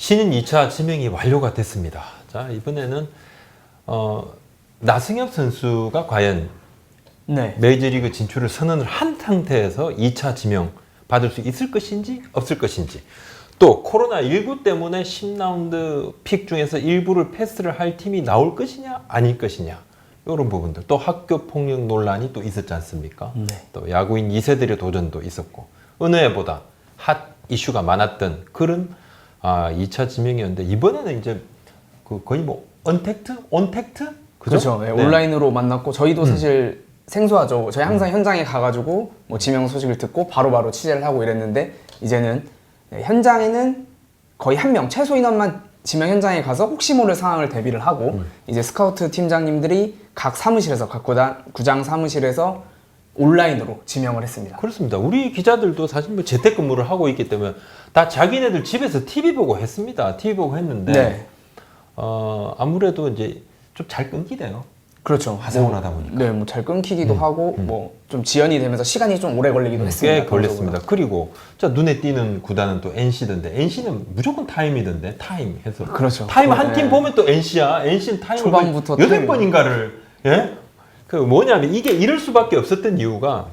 신인 2차 지명이 완료가 됐습니다. 자, 이번에는 나승엽 선수가 과연 네. 메이저리그 진출을 선언을 한 상태에서 2차 지명 받을 수 있을 것인지 없을 것인지, 또 코로나19 때문에 10라운드 픽 중에서 일부를 패스를 할 팀이 나올 것이냐 아닐 것이냐, 이런 부분들, 또 학교 폭력 논란이 또 있었지 않습니까? 네. 또 야구인 2세들의 도전도 있었고, 어느 해보다 핫 이슈가 많았던 그런 2차 지명이었는데, 이번에는 이제 거의 뭐 언택트? 온택트? 그렇죠. 네, 온라인으로 만났고, 저희도 사실 생소하죠. 저희 항상 현장에 가가지고 뭐 지명 소식을 듣고 바로바로 취재를 하고 이랬는데, 이제는 현장에는 거의 한 명, 최소 인원만 지명 현장에 가서 혹시 모를 상황을 대비를 하고, 이제 스카우트 팀장님들이 각 사무실에서, 각 구장 사무실에서 온라인으로 지명을 했습니다. 그렇습니다. 우리 기자들도 사실 뭐 재택근무를 하고 있기 때문에 다 자기네들 집에서 TV 보고 했습니다. TV 보고 했는데, 네. 아무래도 이제 좀 잘 끊기대요. 그렇죠. 화상을 하다 보니까. 네, 뭐 잘 끊기기도 하고, 뭐 좀 지연이 되면서 시간이 좀 오래 걸리기도 했습니다. 꽤 걸렸습니다. 그리고 자, 눈에 띄는 구단은 또 NC던데, NC는 무조건 타임이던데, 타임 해서. 그렇죠. 타임 한 팀 네. 보면 또 NC야. NC는 타임을 초반부터 8번인가를, 예? 그 뭐냐면, 이게 이럴 수밖에 없었던 이유가,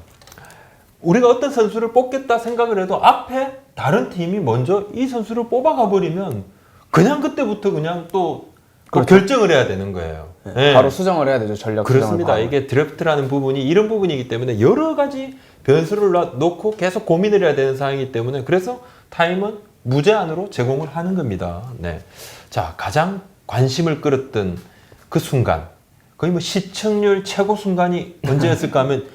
우리가 어떤 선수를 뽑겠다 생각을 해도 앞에 다른 팀이 먼저 이 선수를 뽑아가 버리면 그냥 그때부터 그냥 또 그렇죠. 결정을 해야 되는 거예요. 예. 바로 수정을 해야 되죠. 전력 그렇습니다. 수정을. 이게 드래프트라는 부분이 이런 부분이기 때문에 여러 가지 변수를 놓고 계속 고민을 해야 되는 상황이기 때문에, 그래서 타임은 무제한으로 제공을 하는 겁니다. 네. 자, 가장 관심을 끌었던 그 순간, 거의 뭐 시청률 최고 순간이 언제였을까 하면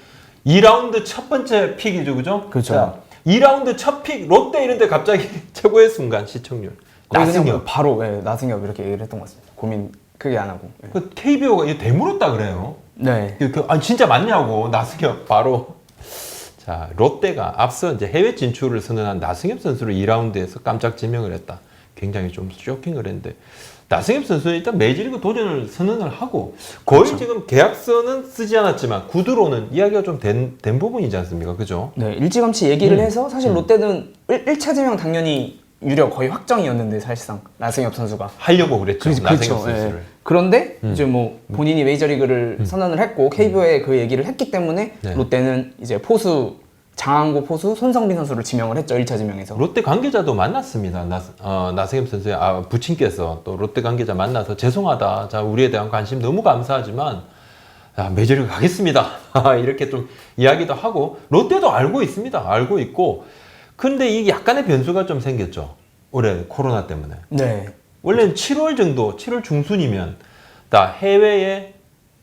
2라운드 첫 번째 픽이죠, 그죠? 그렇죠. 자, 2라운드 첫 픽, 롯데 이런데 갑자기 최고의 순간, 시청률. 나승엽. 바로 나승엽 이렇게 얘기를 했던 것 같습니다. 고민 크게 안 하고. 네. 그 KBO가 되물었다 그래요. 네. 진짜 맞냐고, 나승엽 바로. 자, 롯데가 앞서 이제 해외 진출을 선언한 나승엽 선수를 2라운드에서 깜짝 지명을 했다. 굉장히 좀 쇼킹을 했는데, 나승엽 선수는 일단 메이저리그 도전을 선언을 하고, 거의 그렇죠. 지금 계약서는 쓰지 않았지만 구두로는 이야기가 좀 된 부분이지 않습니까? 그죠? 네, 일찌감치 얘기를 해서 사실 롯데는 1차 지명 당연히 유력 거의 확정이었는데, 사실상 나승엽 선수가 하려고 그랬죠. 나승엽 그렇죠. 선수를. 네. 그런데 이제 뭐 본인이 메이저리그를 선언을 했고 KBO에 그 얘기를 했기 때문에 네. 롯데는 이제 포수, 장항고 포수 손성빈 선수를 지명을 했죠. 1차 지명에서. 롯데 관계자도 만났습니다. 나승엽 선수의 부친께서 또 롯데 관계자 만나서, 죄송하다. 자, 우리에 대한 관심 너무 감사하지만 메이저리그 가겠습니다. 이렇게 좀 이야기도 하고, 롯데도 알고 있습니다. 알고 있고. 근데 이게 약간의 변수가 좀 생겼죠. 올해 코로나 때문에. 네. 원래는 7월 정도, 7월 중순이면 다 해외의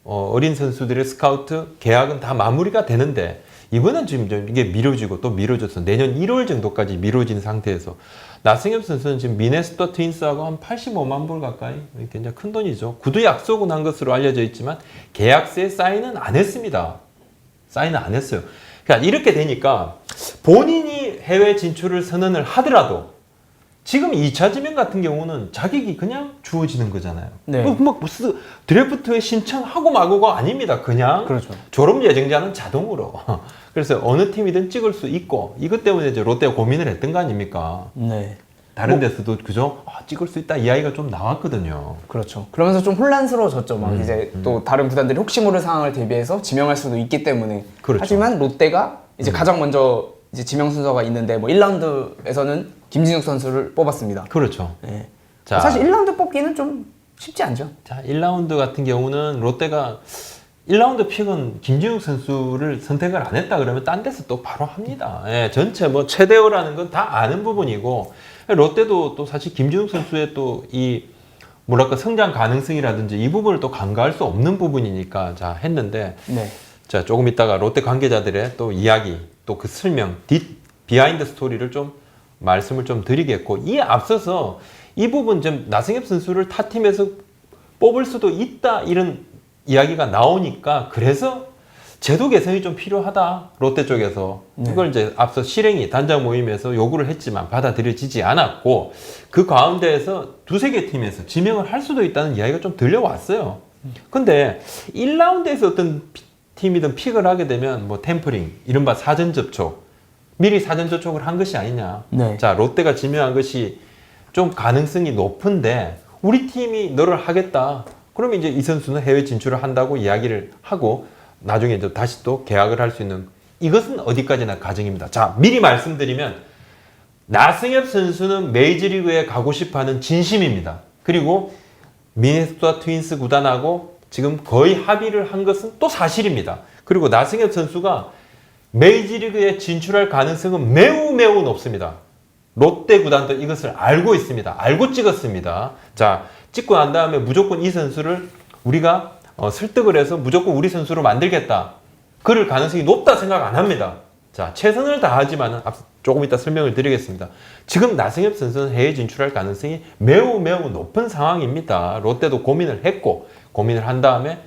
어린 선수들의 스카우트 계약은 다 마무리가 되는데, 이번엔 지금 이게 미뤄지고 또 미뤄져서 내년 1월 정도까지 미뤄진 상태에서, 나승엽 선수는 지금 미네소타 트윈스하고 한 85만 불 가까이, 굉장히 큰 돈이죠. 구두 약속은 한 것으로 알려져 있지만 계약서에 사인은 안 했습니다. 사인은 안 했어요. 그러니까 이렇게 되니까 본인이 해외 진출을 선언을 하더라도 지금 2차 지명 같은 경우는 자격이 그냥 주어지는 거잖아요. 네. 뭐 무슨 드래프트에 신청하고 마고가 아닙니다. 그냥 그렇죠. 졸업 예정자는 자동으로. 그래서 어느 팀이든 찍을 수 있고, 이것 때문에 이제 롯데가 고민을 했던 거 아닙니까? 네. 다른 데서도 그죠? 찍을 수 있다 이야기가 좀 나왔거든요. 그렇죠. 그러면서 좀 혼란스러워졌죠. 막 이제 또 다른 구단들이 혹시 모를 상황을 대비해서 지명할 수도 있기 때문에. 그렇죠. 하지만 롯데가 이제 가장 먼저 이제 지명 순서가 있는데, 뭐 1라운드에서는 김진욱 선수를 뽑았습니다. 그렇죠. 네. 자, 사실 1라운드 뽑기는 좀 쉽지 않죠. 자, 1라운드 같은 경우는 롯데가 1라운드 픽은 김진욱 선수를 선택을 안 했다 그러면 딴 데서 또 바로 합니다. 예, 전체 뭐 최대어라는 건 다 아는 부분이고, 롯데도 또 사실 김진욱 선수의 또 이 뭐랄까 성장 가능성이라든지 이 부분을 또 간과할 수 없는 부분이니까 자 했는데, 네. 자, 조금 있다가 롯데 관계자들의 또 이야기, 또 그 설명, 비하인드 스토리를 좀 말씀을 좀 드리겠고, 이에 앞서서 이 부분 좀 나승엽 선수를 타 팀에서 뽑을 수도 있다, 이런 이야기가 나오니까, 그래서 제도 개선이 좀 필요하다, 롯데 쪽에서. 그걸 이제 앞서 실행이 단장 모임에서 요구를 했지만 받아들여지지 않았고, 그 가운데에서 두세 개 팀에서 지명을 할 수도 있다는 이야기가 좀 들려왔어요. 근데 1라운드에서 어떤 팀이든 픽을 하게 되면 뭐 템퍼링, 이른바 사전 접촉, 미리 사전 접촉을 한 것이 아니냐. 네. 자, 롯데가 지명한 것이 좀 가능성이 높은데 우리 팀이 너를 하겠다. 그러면 이제 이 선수는 해외 진출을 한다고 이야기를 하고 나중에 이제 다시 또 계약을 할 수 있는 이것은 어디까지나 가정입니다. 자, 미리 말씀드리면 나승엽 선수는 메이저리그에 가고 싶어하는 진심입니다. 그리고 미네소타 트윈스 구단하고 지금 거의 합의를 한 것은 또 사실입니다. 그리고 나승엽 선수가 메이저리그에 진출할 가능성은 매우 매우 높습니다. 롯데 구단도 이것을 알고 있습니다. 알고 찍었습니다. 자, 찍고 난 다음에 무조건 이 선수를 우리가 설득을 해서 무조건 우리 선수로 만들겠다. 그럴 가능성이 높다 생각 안 합니다. 자, 최선을 다하지만 조금 이따 설명을 드리겠습니다. 지금 나승엽 선수는 해외 진출할 가능성이 매우 매우 높은 상황입니다. 롯데도 고민을 했고 고민을 한 다음에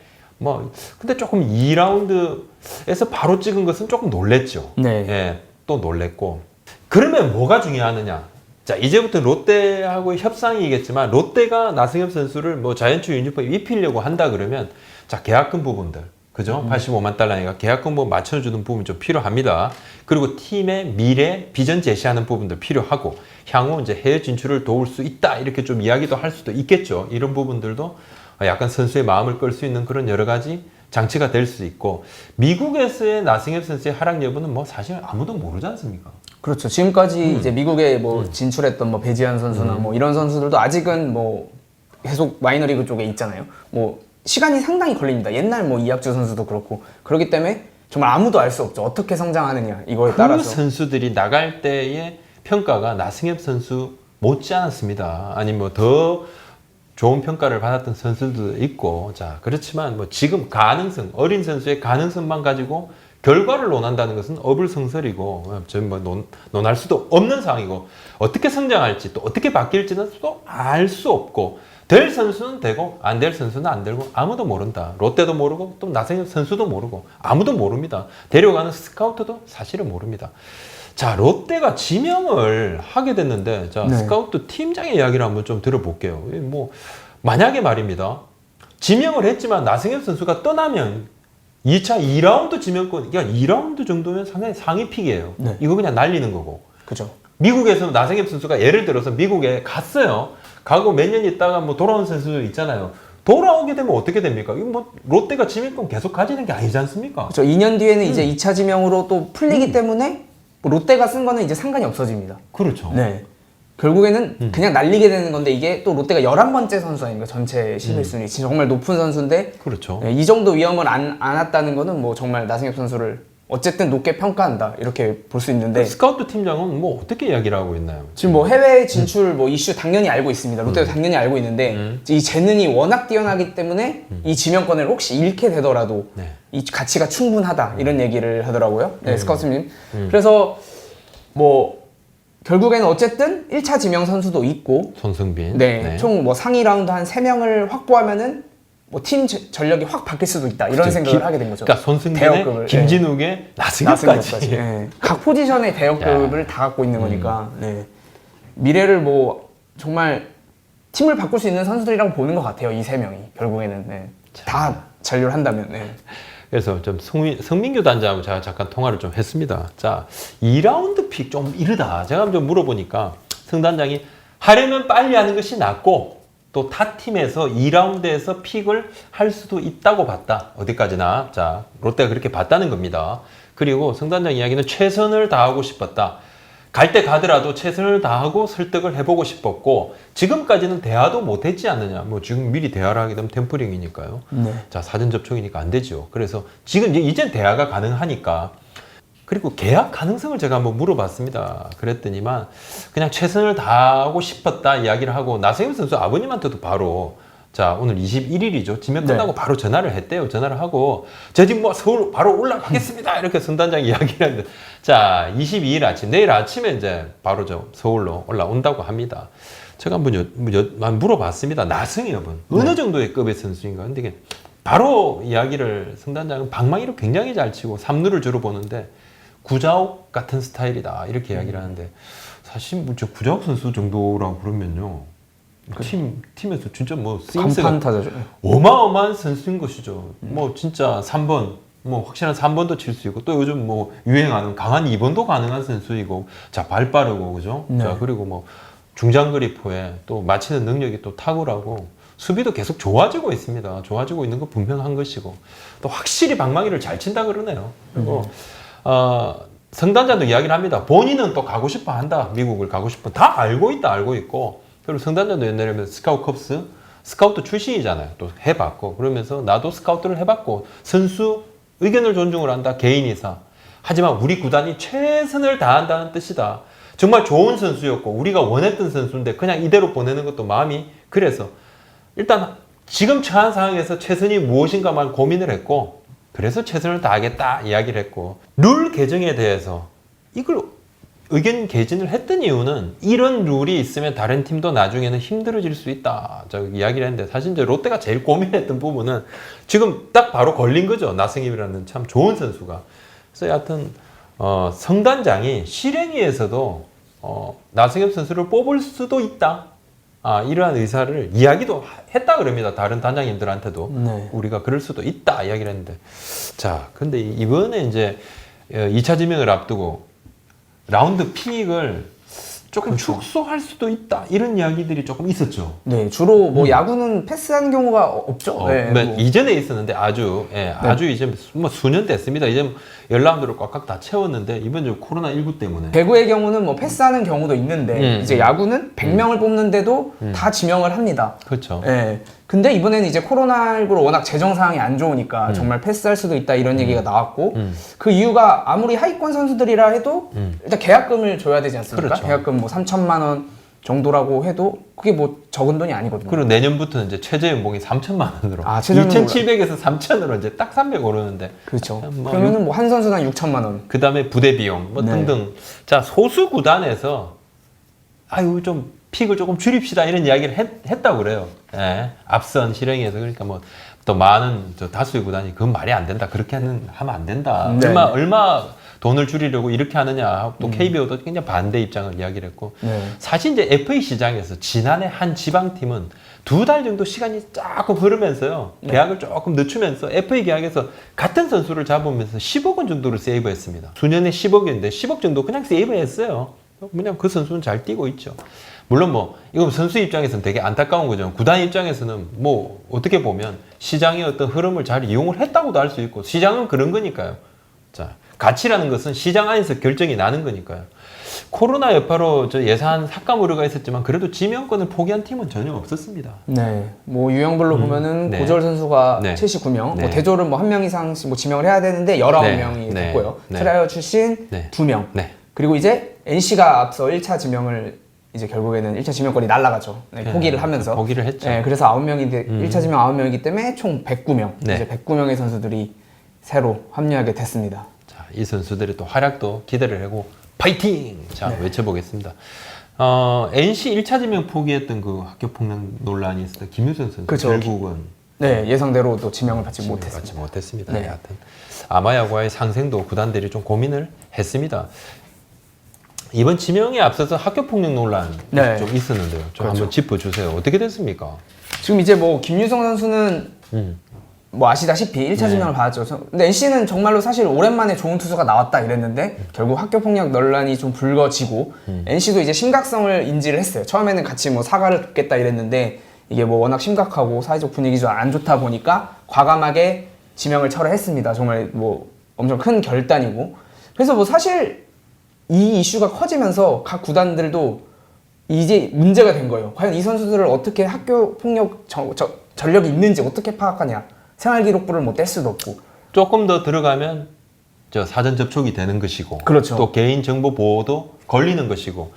근데 조금 2라운드에서 바로 찍은 것은 조금 놀랬죠. 네. 예, 또 놀랬고. 그러면 뭐가 중요하느냐? 자, 이제부터 롯데하고의 협상이겠지만 롯데가 나승엽 선수를 자이언츠 유니폼 입히려고 한다 그러면 자, 계약금 부분들. 그죠? 85만 달러니까 계약금 부분 맞춰주는 부분이 좀 필요합니다. 그리고 팀의 미래 비전 제시하는 부분도 필요하고 향후 이제 해외 진출을 도울 수 있다 이렇게 좀 이야기도 할 수도 있겠죠. 이런 부분들도 약간 선수의 마음을 끌 수 있는 그런 여러 가지 장치가 될 수 있고 미국에서의 나승엽 선수의 하락 여부는 사실 아무도 모르지 않습니까? 그렇죠. 지금까지 이제 미국에 진출했던 배지한 선수나 이런 선수들도 아직은 계속 마이너리그 쪽에 있잖아요. 시간이 상당히 걸립니다. 옛날 이학주 선수도 그렇고 그렇기 때문에 정말 아무도 알 수 없죠. 어떻게 성장하느냐 이거에 따라서. 그 선수들이 나갈 때의 평가가 나승엽 선수 못지 않았습니다. 아니면 더 좋은 평가를 받았던 선수들도 있고 자 그렇지만 지금 가능성 어린 선수의 가능성만 가지고 결과를 논한다는 것은 어불성설이고 논할 수도 없는 상황이고 어떻게 성장할지 또 어떻게 바뀔지는 또 알 수 없고 될 선수는 되고 안 될 선수는 안 되고 아무도 모른다. 롯데도 모르고 또 나승엽 선수도 모르고 아무도 모릅니다. 데려가는 스카우트도 사실은 모릅니다. 자, 롯데가 지명을 하게 됐는데 자, 네. 스카우트 팀장의 이야기를 한번 좀 들어볼게요. 만약에 말입니다. 지명을 했지만 나승엽 선수가 떠나면 2차 2라운드 지명권, 2라운드 정도면 상당히 상위 픽이에요. 네. 이거 그냥 날리는 거고. 그죠. 미국에서 나승엽 선수가 예를 들어서 미국에 갔어요. 가고 몇 년 있다가 돌아온 선수 있잖아요. 돌아오게 되면 어떻게 됩니까? 이거 롯데가 지명권 계속 가지는 게 아니지 않습니까? 그렇죠. 2년 뒤에는 이제 2차 지명으로 또 풀리기 때문에 롯데가 쓴 거는 이제 상관이 없어집니다. 그렇죠. 네. 결국에는 그냥 날리게 되는 건데 이게 또 롯데가 11번째 선수 아닙니까? 전체 11순위. 정말 높은 선수인데 그렇죠. 이 정도 위험을 안았다는 거는 정말 나승엽 선수를 어쨌든 높게 평가한다 이렇게 볼 수 있는데 스카우트 팀장은 어떻게 이야기를 하고 있나요? 지금 해외 진출 이슈 당연히 알고 있습니다. 롯데도 당연히 알고 있는데 이 재능이 워낙 뛰어나기 때문에 이 지명권을 혹시 잃게 되더라도 네. 이 가치가 충분하다 이런 얘기를 하더라고요. 네, 스카우트님. 그래서 결국에는 어쨌든 1차 지명 선수도 있고 손승빈. 네, 총 상위 라운드 한 3명을 확보하면은 팀 전력이 확 바뀔 수도 있다 이런 생각을 하게 된 거죠. 그러니까 손승빈의 김진욱의 나승엽까지. 네. 각 포지션의 대역급을 다 갖고 있는 거니까 네. 미래를 정말 팀을 바꿀 수 있는 선수들이라고 보는 것 같아요. 이 3명이 결국에는 네. 다 잔류를 한다면. 네. 그래서 좀 성민규 단장하고 제가 잠깐 통화를 좀 했습니다. 자, 2라운드 픽 좀 이르다. 제가 좀 물어보니까 성 단장이 하려면 빨리 하는 것이 낫고 또 타 팀에서 2라운드에서 픽을 할 수도 있다고 봤다. 어디까지나. 자, 롯데가 그렇게 봤다는 겁니다. 그리고 성 단장 이야기는 최선을 다하고 싶었다. 갈 때 가더라도 최선을 다하고 설득을 해보고 싶었고 지금까지는 대화도 못했지 않느냐. 지금 미리 대화를 하게 되면 템퍼링이니까요. 네. 자, 사전 접촉이니까 안 되죠. 그래서 지금 이젠 대화가 가능하니까 그리고 계약 가능성을 제가 한번 물어봤습니다. 그랬더니만 그냥 최선을 다하고 싶었다 이야기를 하고 나승엽 선수 아버님한테도 바로 자, 오늘 21일이죠. 지명 끝나고 바로 전화를 했대요. 전화를 하고 저 지금 서울 바로 올라가겠습니다. 이렇게 선단장 이야기를 했는데 자, 22일 아침 내일 아침에 이제 바로 서울로 올라온다고 합니다. 제가 한번 물어봤습니다. 나승엽은 어느 정도의 급의 선수인가? 근데 이게 바로 이야기를 성단장은 방망이로 굉장히 잘 치고 3루를 주로 보는데 구자욱 같은 스타일이다 이렇게 이야기를 하는데 사실 저 구자욱 선수 정도라고 그러면요 팀에서 진짜 쓰임새가 간판 타자죠. 어마어마한 선수인 것이죠. 진짜 3번 확실한 3번도 칠 수 있고 또 요즘 유행하는 강한 2번도 가능한 선수이고 자, 발 빠르고 그죠? 네. 자, 그리고 중장거리포에 또 맞히는 능력이 또 탁월하고 수비도 계속 좋아지고 있습니다. 좋아지고 있는 건 분명한 것이고 또 확실히 방망이를 잘 친다 그러네요. 그리고 성단자도 이야기를 합니다. 본인은 또 가고 싶어 한다. 미국을 가고 싶어. 다 알고 있다. 알고 있고. 그리고 성단자도 옛날에 스카우트 컵스 스카우트 출신이잖아요. 또 해봤고 그러면서 나도 스카우트를 해봤고 선수 의견을 존중을 한다. 개인이사. 하지만 우리 구단이 최선을 다한다는 뜻이다. 정말 좋은 선수였고 우리가 원했던 선수인데 그냥 이대로 보내는 것도 마음이 그래서 일단 지금 처한 상황에서 최선이 무엇인가만 고민을 했고 그래서 최선을 다하겠다 이야기를 했고 룰 개정에 대해서 이걸 의견 개진을 했던 이유는 이런 룰이 있으면 다른 팀도 나중에는 힘들어질 수 있다 저 이야기를 했는데 사실 이제 롯데가 제일 고민했던 부분은 지금 딱 바로 걸린 거죠. 나승엽이라는 참 좋은 선수가. 그래서 여하튼 성단장이 실행위에서도 나승엽 선수를 뽑을 수도 있다. 이러한 의사를 이야기도 했다 그럽니다. 다른 단장님들한테도 네. 우리가 그럴 수도 있다 이야기를 했는데 자, 근데 이번에 이제 2차 지명을 앞두고 라운드 픽을 조금 그렇죠. 축소할 수도 있다 이런 이야기들이 조금 있었죠. 네, 주로 뭐 야구는 패스한 경우가 없죠. 네, 뭐. 이전에 있었는데 아주 아주 이제 뭐 수년 됐습니다. 이제 열라운드를 꽉꽉 다 채웠는데 이번 주 코로나19 때문에 배구의 경우는 뭐 패스하는 경우도 있는데 이제 야구는 100명을 뽑는데도 다 지명을 합니다. 그렇죠. 네. 근데 이번에는 이제 코로나19로 워낙 재정 상황이 안 좋으니까 정말 패스할 수도 있다 이런 얘기가 나왔고 그 이유가 아무리 하위권 선수들이라 해도 일단 계약금을 줘야 되지 않습니까? 그렇죠. 계약금 뭐 3천만 원 정도라고 해도 그게 뭐 적은 돈이 아니거든요. 그리고 내년부터는 이제 최저 연봉이 3천만 원으로 최저는 2,700에서 3,000으로 이제 딱 300 오르는데 그렇죠. 뭐 그러면은 뭐 한 선수당 6천만 원. 그 다음에 부대 비용 뭐 네. 등등. 자, 소수 구단에서 아유 좀 픽을 조금 줄입시다 이런 이야기를 했다고 그래요. 예. 앞선 실행에서 그러니까 뭐 또 많은 저 다수의 구단이 그건 말이 안 된다. 그렇게 하면 안 된다. 네. 얼마 돈을 줄이려고 이렇게 하느냐. 또 KBO도 굉장히 반대 입장을 이야기를 했고 네. 사실 이제 FA 시장에서 지난해 한 지방팀은 2달 정도 시간이 조금 흐르면서요. 계약을 조금 늦추면서 FA 계약에서 같은 선수를 잡으면서 10억 원 정도를 세이브했습니다. 수년에 10억인데 10억 정도 그냥 세이브했어요. 그냥 그 선수는 잘 뛰고 있죠. 물론 뭐 이건 선수 입장에서는 되게 안타까운 거죠. 구단 입장에서는 뭐 어떻게 보면 시장의 어떤 흐름을 잘 이용을 했다고도 할 수 있고 시장은 그런 거니까요. 자, 가치라는 것은 시장 안에서 결정이 나는 거니까요. 코로나 여파로 저 예산 삭감 우려가 있었지만 그래도 지명권을 포기한 팀은 전혀 없었습니다. 네, 뭐 유형별로 보면은 네. 고졸 선수가 네. 79명, 네. 뭐 대졸은 뭐 한 명 이상씩 뭐 지명을 해야 되는데 19명이 네. 됐고요. 네. 트라이어 출신 네. 2명. 네. 그리고 이제 NC가 앞서 1차 지명을 이제 결국에는 1차 지명권이 날아가죠. 네, 포기를 하면서. 포기를 했죠. 네, 그래서 9명인데 1차 지명 9명이기 때문에 총 109명. 네. 이제 109명의 선수들이 새로 합류하게 됐습니다. 자, 이 선수들의 또 활약도 기대를 하고 파이팅! 자, 네. 외쳐보겠습니다. NC 1차 지명 포기했던 그 학교 폭력 논란이 있었던 김유선 선수 그쵸. 결국은 네, 예상대로 또 지명을 받지 받지 못했습니다. 못했습니다. 네. 여하튼 아마야구와의 상생도 구단들이 좀 고민을 했습니다. 이번 지명에 앞서서 학교 폭력 논란 네. 좀 있었는데요. 좀 그렇죠. 한번 짚어주세요. 어떻게 됐습니까? 지금 이제 뭐 김유성 선수는 뭐 아시다시피 1차 지명을 받았죠. 근데 NC는 정말로 사실 오랜만에 좋은 투수가 나왔다 이랬는데 결국 학교 폭력 논란이 좀 불거지고 NC도 이제 심각성을 인지를 했어요. 처음에는 같이 뭐 사과를 돕겠다 이랬는데 이게 뭐 워낙 심각하고 사회적 분위기 좀 안 좋다 보니까 과감하게 지명을 철회했습니다. 정말 뭐 엄청 큰 결단이고. 그래서 뭐 사실 이 이슈가 커지면서 각 구단들도 이제 문제가 된 거예요. 과연 이 선수들을 어떻게 학교 폭력 전력이 있는지 어떻게 파악하냐. 생활기록부를 뭐 뗄 수도 없고. 조금 더 들어가면 저 사전 접촉이 되는 것이고, 그렇죠. 또 개인 정보 보호도 걸리는 것이고.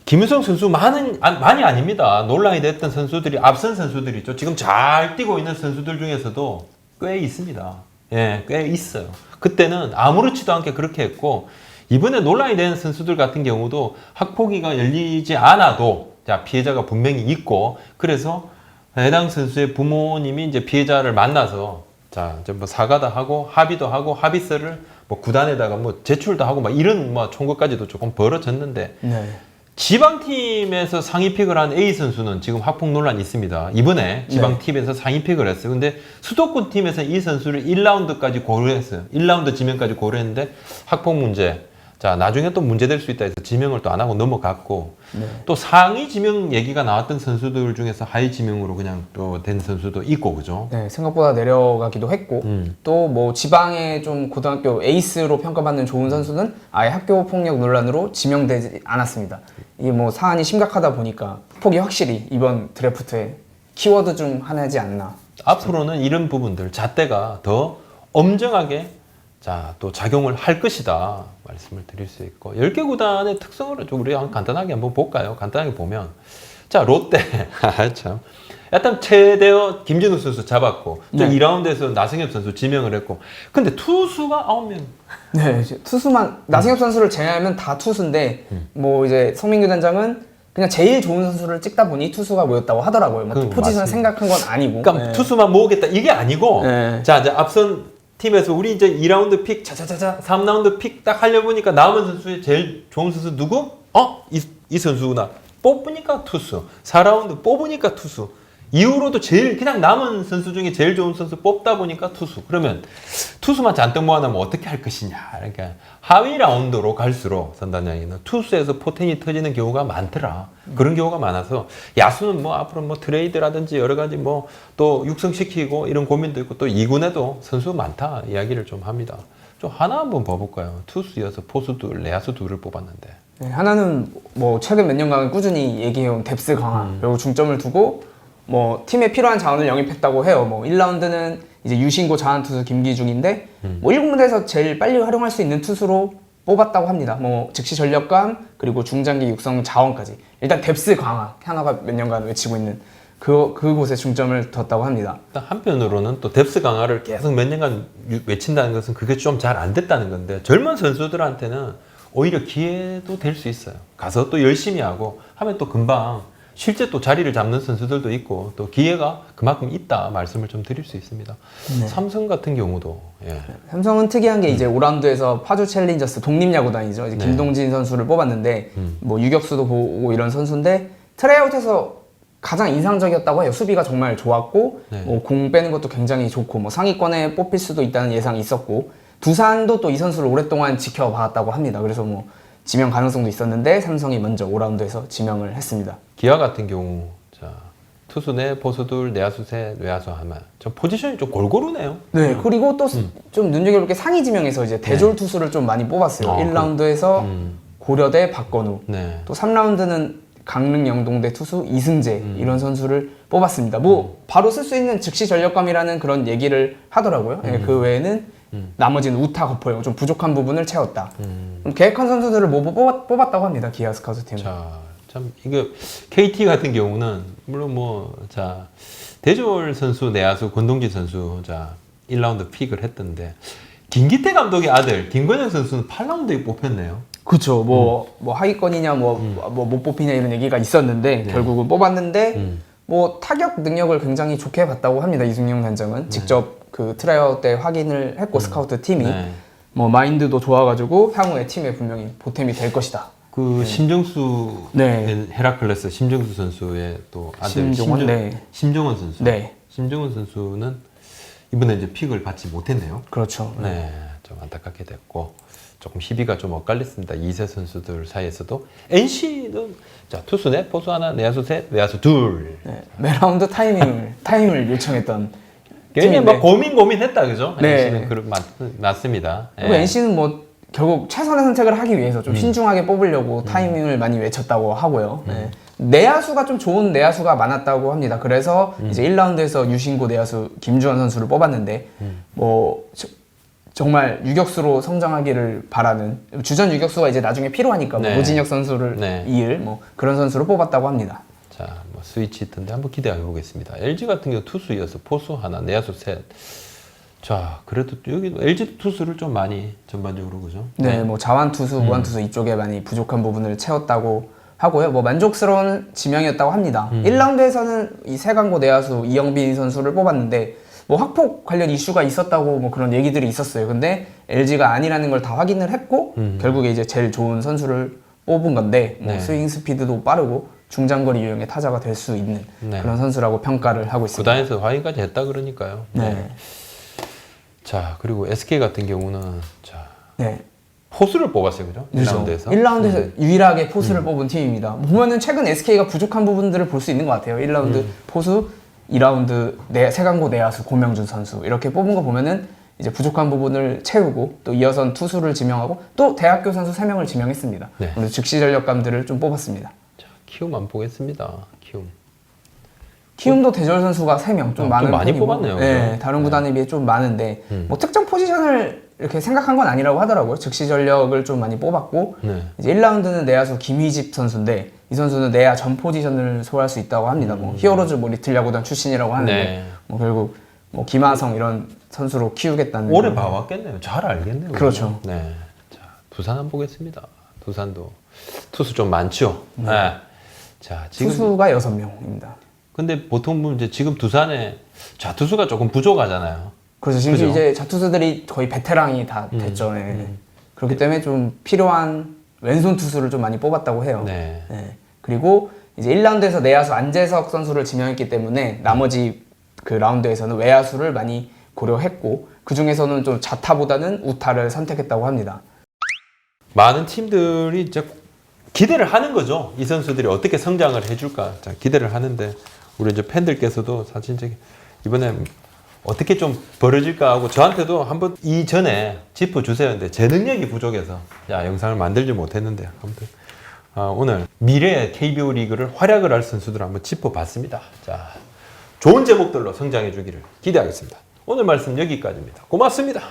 김유성 선수 많이 아닙니다. 논란이 됐던 선수들이 앞선 선수들이죠. 지금 잘 뛰고 있는 선수들 중에서도 꽤 있습니다. 예, 꽤 있어요. 그때는 아무렇지도 않게 그렇게 했고 이번에 논란이 된 선수들 같은 경우도 학폭위가 열리지 않아도 자 피해자가 분명히 있고 그래서 해당 선수의 부모님이 이제 피해자를 만나서 자 뭐 사과도 하고 합의도 하고 합의서를 뭐 구단에다가 뭐 제출도 하고 막 이런 뭐 총거까지도 조금 벌어졌는데 네. 지방팀에서 상위픽을 한 A 선수는 지금 학폭 논란이 있습니다. 이번에 지방팀에서 상위픽을 했어요. 근데 수도권 팀에서 이 선수를 1라운드까지 고려했어요. 1라운드 지명까지 고려했는데 학폭 문제. 자, 나중에 또 문제될 수 있다 해서 지명을 또 안 하고 넘어갔고, 네. 또 상위 지명 얘기가 나왔던 선수들 중에서 하위 지명으로 그냥 또 된 선수도 있고, 그죠? 네, 생각보다 내려가기도 했고 또 뭐 지방의 좀 고등학교 에이스로 평가받는 좋은 선수는 아예 학교 폭력 논란으로 지명되지 않았습니다. 이게 뭐 사안이 심각하다 보니까 폭이 확실히 이번 드래프트에 키워드 중 하나지 않나. 앞으로는 이런 부분들, 잣대가 더 엄정하게 자, 또 작용을 할 것이다 말씀을 드릴 수 있고 10개 구단의 특성을 좀 우리 간단하게 한번 볼까요? 간단하게 보면 자, 롯데 참 일단 최대어 김진우 선수 잡았고 또 네. 2라운드에서 나승엽 선수 지명을 했고 근데 투수가 9명 네, 이제 투수만 나승엽 선수를 제외하면 다 투수인데 뭐 이제 성민규 단장은 그냥 제일 좋은 선수를 찍다 보니 투수가 모였다고 하더라고요. 뭐 포지션 맞습니다. 생각한 건 아니고. 그러니까 네. 투수만 모으겠다 이게 아니고 네. 자, 이제 앞선 팀에서 우리 이제 2라운드 픽 차차차차 3라운드 픽 딱 하려 보니까 남은 선수의 제일 좋은 선수 누구? 이 선수구나. 뽑으니까 투수. 4라운드 뽑으니까 투수. 이후로도 제일 그냥 남은 선수 중에 제일 좋은 선수 뽑다 보니까 투수. 그러면 투수만 잔뜩 모아놓으면 어떻게 할 것이냐. 그러니까 하위 라운드로 갈수록 선단장이는 투수에서 포텐이 터지는 경우가 많더라. 그런 경우가 많아서 야수는 뭐 앞으로 뭐 트레이드라든지 여러 가지 뭐 또 육성시키고 이런 고민도 있고 또 2군에도 선수 많다 이야기를 좀 합니다. 좀 하나 한번 봐볼까요? 투수여서 포수 둘, 내야수 둘을 뽑았는데. 네, 하나는 뭐 최근 몇 년간 꾸준히 얘기해온 뎁스 강화 그리고 중점을 두고 뭐 팀에 필요한 자원을 영입했다고 해요. 뭐 1라운드는 이제 유신고 자완 투수 김기중인데 뭐 1군에서 제일 빨리 활용할 수 있는 투수로 뽑았다고 합니다. 뭐 즉시 전력감 그리고 중장기 육성 자원까지 일단 뎁스 강화 하나가 몇 년간 외치고 있는 그곳에 중점을 뒀다고 합니다. 일단 한편으로는 또 뎁스 강화를 계속 몇 년간 외친다는 것은 그게 좀 잘 안 됐다는 건데 젊은 선수들한테는 오히려 기회도 될 수 있어요. 가서 또 열심히 하고 하면 또 금방 실제 또 자리를 잡는 선수들도 있고 또 기회가 그만큼 있다 말씀을 좀 드릴 수 있습니다. 네. 삼성 같은 경우도 예. 삼성은 특이한 게 이제 5라운드에서 파주 챌린저스 독립야구단이죠. 이제 네. 김동진 선수를 뽑았는데 뭐 유격수도 보고 이런 선수인데 트라이아웃에서 가장 인상적이었다고 해요. 수비가 정말 좋았고 네. 뭐 공 빼는 것도 굉장히 좋고 뭐 상위권에 뽑힐 수도 있다는 예상이 있었고 두산도 또 이 선수를 오랫동안 지켜봤다고 합니다. 그래서 뭐 지명 가능성도 있었는데 삼성이 먼저 5라운드에서 지명을 했습니다. 기아 같은 경우 자 투수 내 포수 둘 내야수 셋 외야수 하나 저 포지션이 좀 골고루네요. 네, 그리고 또 좀 눈여겨볼 게 상위 지명에서 이제 대졸 투수를 좀 많이 뽑았어요. 1라운드에서 고려대 박건우, 네. 또 3라운드는 강릉 영동대 투수 이승재 이런 선수를 뽑았습니다. 뭐 바로 쓸 수 있는 즉시 전력감이라는 그런 얘기를 하더라고요. 네, 그 외에는 나머지는 우타 거포형 좀 부족한 부분을 채웠다. 계획한 선수들을 뭐 뽑았다고 합니다. 기아 스카우트 팀은. 자, 참 이게 KT 같은 경우는 물론 뭐 자 대졸 선수 내야수 권동진 선수 자 1라운드 픽을 했던데 김기태 감독의 아들 김건영 선수는 8라운드에 뽑혔네요. 그렇죠. 뭐 하위권이냐 뭐 못 뽑히냐 이런 얘기가 있었는데 결국은 뽑았는데 뭐 타격 능력을 굉장히 좋게 봤다고 합니다. 이승용 단장은 직접 그 트라이아웃 때 확인을 했고 스카우트 팀이 네. 뭐 마인드도 좋아가지고 향후에 팀에 분명히 보탬이 될 것이다. 그 심정수 네. 헤라클레스 심정수 선수의 또 아들 심종원, 네. 심정원 선수. 네. 심정원 선수는 이번에 이제 픽을 받지 못했네요. 그렇죠. 네, 좀 안타깝게 됐고 조금 희비가 좀 엇갈렸습니다. 2세 선수들 사이에서도 NC는 자 투수 넷, 포수 하나, 내야수 셋, 외야수 둘. 네. 매 라운드 타임을 요청했던 괜히 팀인데. 막 고민했다 그죠? 네. NC는 맞습니다. 그리고 예. NC는 뭐 결국 최선의 선택을 하기 위해서 좀 신중하게 뽑으려고 타이밍을 많이 외쳤다고 하고요. 네. 내야수가 좀 좋은 내야수가 많았다고 합니다. 그래서 이제 1라운드에서 유신고 내야수 김주환 선수를 뽑았는데 뭐 정말 유격수로 성장하기를 바라는 주전 유격수가 이제 나중에 필요하니까 뭐 네. 노진혁 선수를 네. 이을 뭐 그런 선수를 뽑았다고 합니다. 자, 뭐 스위치 있던데 한번 기대해 보겠습니다. LG 같은 경우 투수여서 포수 하나, 내야수 셋. 자, 그래도 여기 LG 투수를 좀 많이 전반적으로 그죠? 네, 뭐 자완 투수, 무한 투수 이쪽에 많이 부족한 부분을 채웠다고 하고요. 뭐 만족스러운 지명이었다고 합니다. 1라운드에서는 이 세강고 내야수 이영빈 선수를 뽑았는데 뭐 확폭 관련 이슈가 있었다고 뭐 그런 얘기들이 있었어요. 근데 LG가 아니라는 걸 다 확인을 했고 결국에 이제 제일 좋은 선수를 뽑은 건데 뭐 네. 스윙 스피드도 빠르고 중장거리 유형의 타자가 될 수 있는 네. 그런 선수라고 평가를 하고 있습니다. 구단에서 확인까지 했다 그러니까요. 네. 자, 그리고 SK 같은 경우는 자, 네. 포수를 뽑았어요, 그죠? 1라운드에서. 1라운드에서 유일하게 포수를 뽑은 팀입니다. 보면은 최근 SK가 부족한 부분들을 볼 수 있는 것 같아요. 1라운드 포수, 2라운드 세강고 내야수 고명준 선수 이렇게 뽑은 거 보면은 이제 부족한 부분을 채우고 또 이어선 투수를 지명하고 또 대학교 선수 3명을 지명했습니다. 네. 오늘 즉시 전력감들을 좀 뽑았습니다. 자, 키움 안 보겠습니다. 키움. 키움도 대절 선수가 3명 좀 많은 좀 많이 편이고, 뽑았네요. 네, 그죠? 다른 구단에 비해 좀 많은데 뭐 특정 포지션을 이렇게 생각한 건 아니라고 하더라고요. 즉시 전력을 좀 많이 뽑았고 네. 이제 1라운드는 내야수 김희집 선수인데 이 선수는 내야 전 포지션을 소화할 수 있다고 합니다. 뭐 히어로즈 뭐 리틀 야구단 출신이라고 하는데 네. 뭐 결국 뭐 김하성 이런 선수로 키우겠다는 오래 봐왔겠네요. 잘 알겠네요. 그렇죠. 네. 자, 두산 한번 보겠습니다. 두산도 투수 좀 많죠. 네. 자, 지금 투수가 6명입니다. 근데 보통 보면 이제 지금 두산에 좌투수가 조금 부족하잖아요. 그래서 지금 그죠? 이제 자투수들이 거의 베테랑이 다 됐죠. 네. 그렇기 때문에 좀 필요한 왼손 투수를 좀 많이 뽑았다고 해요. 네. 네. 그리고 이제 1라운드에서 내야수 안재석 선수를 지명했기 때문에 나머지 그 라운드에서는 외야수를 많이 고려했고 그 중에서는 좀 자타보다는 우타를 선택했다고 합니다. 많은 팀들이 이제 기대를 하는 거죠. 이 선수들이 어떻게 성장을 해줄까. 자, 기대를 하는데 우리 이제 팬들께서도 사실 이제 이번에 어떻게 좀 벌어질까 하고 저한테도 한번 이전에 짚어주세요. 근데 제 능력이 부족해서 야, 영상을 만들지 못했는데 아무튼 오늘 미래의 KBO 리그를 활약을 할 선수들을 한번 짚어봤습니다. 자, 좋은 제목들로 성장해 주기를 기대하겠습니다. 오늘 말씀 여기까지입니다. 고맙습니다.